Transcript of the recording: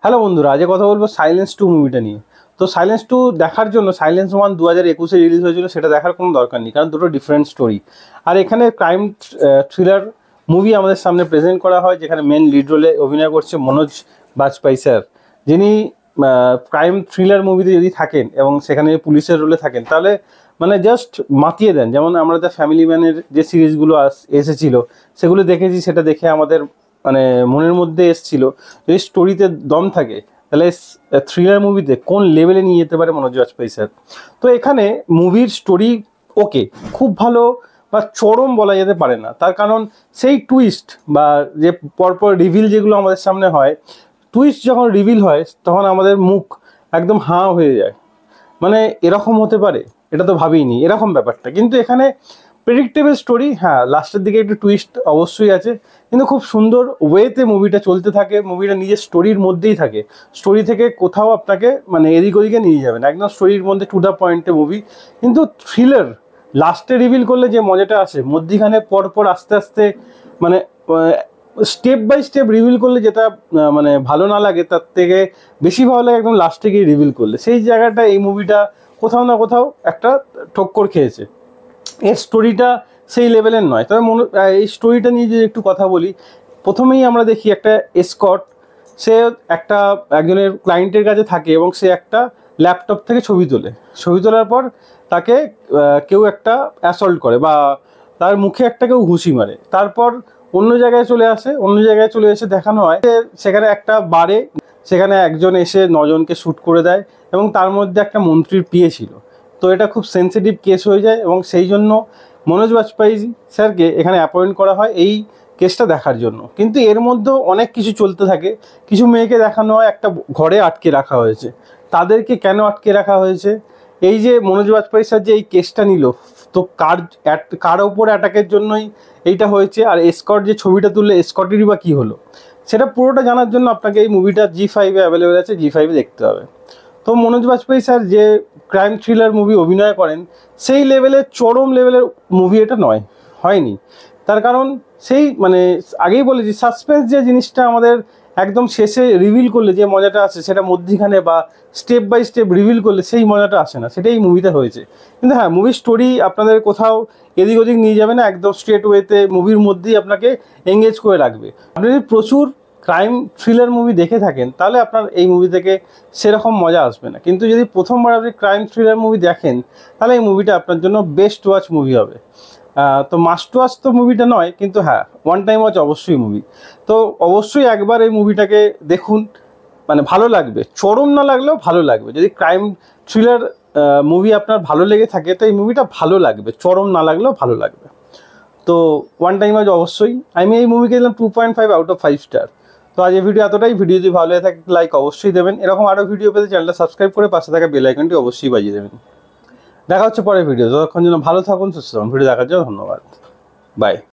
Hello বন্ধুরা, আজকে কথা বলবো সাইলেন্স 2 মুভিটা নিয়ে। তো সাইলেন্স 2 দেখার জন্য সাইলেন্স 1 2021-এ রিলিজ হয়েছিল, সেটা দেখার কোনো দরকার নেই, কারণ দুটো ডিফারেন্ট স্টোরি। আর এখানে ক্রাইম থ্রিলার মুভি আমাদের সামনে প্রেজেন্ট করা হয়, যেখানে মেন লিড রোলে অভিনয় করছে মনোজ বাজপেয়ী স্যার, যিনি ক্রাইম থ্রিলার মুভিতে যদি থাকেন এবং সেখানে পুলিশের রোলে থাকেন, তাহলে মানে জাস্ট মাতিয়ে দেন। যেমন আমরা দ্য ফ্যামিলি ম্যানের যে সিরিজগুলো এসেছিল সেগুলো দেখেছি, সেটা দেখে আমাদের মানে মনের মধ্যে এসছিল যদি স্টোরিতে দম থাকে তাহলে থ্রিলার মুভিতে কোন লেভেলে নিয়ে যেতে পারে মনোজ বাজপেয়ী স্যার। তো এখানে মুভির স্টোরি ওকে, খুব ভালো বা চরম বলা যেতে পারে না, তার কারণ সেই টুইস্ট বা যে পরপর রিভিল যেগুলো আমাদের সামনে হয়, টুইস্ট যখন রিভিল হয় তখন আমাদের মুখ একদম হাঁ হয়ে যায়, মানে এরকম হতে পারে, এটা তো ভাবিনি, এরকম ব্যাপারটা। কিন্তু এখানে প্রেডিক্টেবল স্টোরি, হ্যাঁ লাস্টের দিকে একটু টুইস্ট অবশ্যই আছে, কিন্তু খুব সুন্দর ওয়েতে মুভিটা চলতে থাকে, মুভিটা নিজের স্টোরির মধ্যেই থাকে, স্টোরি থেকে কোথাও আপনাকে মানে এদিক ওদিকে নিয়ে যাবে না, একদম স্টোরির মধ্যে টু দ্য পয়েন্টে মুভি। কিন্তু থ্রিলার লাস্টে রিভিল করলে যে মজাটা আসে, মধ্যিখানে পরপর আস্তে আস্তে মানে স্টেপ বাই স্টেপ রিভিল করলে যেটা মানে ভালো না লাগে, তার থেকে বেশি ভালো লাগে একদম লাস্টে গিয়ে রিভিল করলে। সেই জায়গাটা এই মুভিটা কোথাও না কোথাও একটা ঠক্কর খেয়েছে। এর স্টোরিটা সেই লেভেলের নয়, তবে এই স্টোরিটা নিয়ে যদি একটু কথা বলি, প্রথমেই আমরা দেখি একটা এসকর্ট, সে একজনের ক্লায়েন্টের কাছে থাকে এবং সে একটা ল্যাপটপ থেকে ছবি তোলার পর তাকে কেউ একটা অ্যাসল্ট করে বা তার মুখে একটা কেউ ঘুষি মারে। তারপর অন্য জায়গায় চলে এসে দেখানো হয় সেখানে একটা বারে, সেখানে একজন এসে 9 জনকে শ্যুট করে দেয় এবং তার মধ্যে একটা মন্ত্রীর পিএ ছিল। তো এটা খুব সেন্সিটিভ কেস হয়ে যায় এবং সেই জন্য মনোজ বাজপেয়ী স্যারকে এখানে অ্যাপয়েন্ট করা হয় এই কেসটা দেখার জন্য। কিন্তু এর মধ্যেও অনেক কিছু চলতে থাকে। কিছু মেয়েকে দেখানো হয় একটা ঘরে আটকে রাখা হয়েছে, তাদেরকে কেন আটকে রাখা হয়েছে, এই যে মনোজ বাজপেয়ী স্যার যে এই কেসটা নিল, তো কার ওপর অ্যাটাকের জন্যই এইটা হয়েছে, আর এসকর্ট যে ছবিটা তুললে এসকর্টেরই বা কী হলো, সেটা পুরোটা জানার জন্য আপনাকে এই মুভিটা জি5-এ অ্যাভেলেবেল আছে, জি5-এ দেখতে হবে। তো মনোজ বাজপেয়ী স্যার যে ক্রাইম থ্রিলার মুভি অভিনয় করেন, সেই লেভেলের চরম লেভেলের মুভি এটা হয়নি। তার কারণ সেই মানে আগেই বলেছি, সাসপেন্স যে জিনিসটা আমাদের একদম শেষে রিভিল করলে যে মজাটা আসে, সেটা মধ্যিখানে বা স্টেপ বাই স্টেপ রিভিল করলে সেই মজাটা আসে না, সেটাই মুভিতে হয়েছে। কিন্তু হ্যাঁ, মুভির স্টোরি আপনাদের কোথাও এদিক ওদিক নিয়ে যাবে না, একদম স্ট্রেট ওয়েতে মুভির মধ্যেই আপনাকে এঙ্গেজ করে রাখবে। আপনি যদি প্রচুর ক্রাইম থ্রিলার মুভি দেখে থাকেন, তাহলে আপনার এই মুভি থেকে সেরকম মজা আসবে না। কিন্তু যদি প্রথমবার আপনি ক্রাইম থ্রিলার মুভি দেখেন, তাহলে এই মুভিটা আপনার জন্য বেস্ট ওয়াচ মুভি হবে। তো মাস্ট ওয়াচ তো মুভিটা নয়, কিন্তু হ্যাঁ ওয়ান টাইম ওয়াচ অবশ্যই মুভি। তো অবশ্যই একবার এই মুভিটাকে দেখুন, মানে ভালো লাগবে, চরম না লাগলেও ভালো লাগবে। যদি ক্রাইম থ্রিলার মুভি আপনার ভালো লেগে থাকে, তো এই মুভিটা ভালো লাগবে, চরম না লাগলেও ভালো লাগবে। তো ওয়ান টাইম ওয়াচ অবশ্যই। আমি এই মুভিকে দিলাম 2.5 আউট অফ 5 স্টার। তো আজ এই ভিডিও এতটাই। ভিডিও যদি ভালো লাগে থাকে লাইক অবশ্যই দেবেন, এরকম আরও ভিডিও পেতে চ্যানেলটা সাবস্ক্রাইব করে পাশে থাকা বেল আইকনটি অবশ্যই বাজিয়ে দেবেন। দেখা হচ্ছে পরের ভিডিও। ততক্ষণ জন্য ভালো থাকুন, সুস্থ থাকুন। ভিডিও দেখার জন্য ধন্যবাদ। বাই।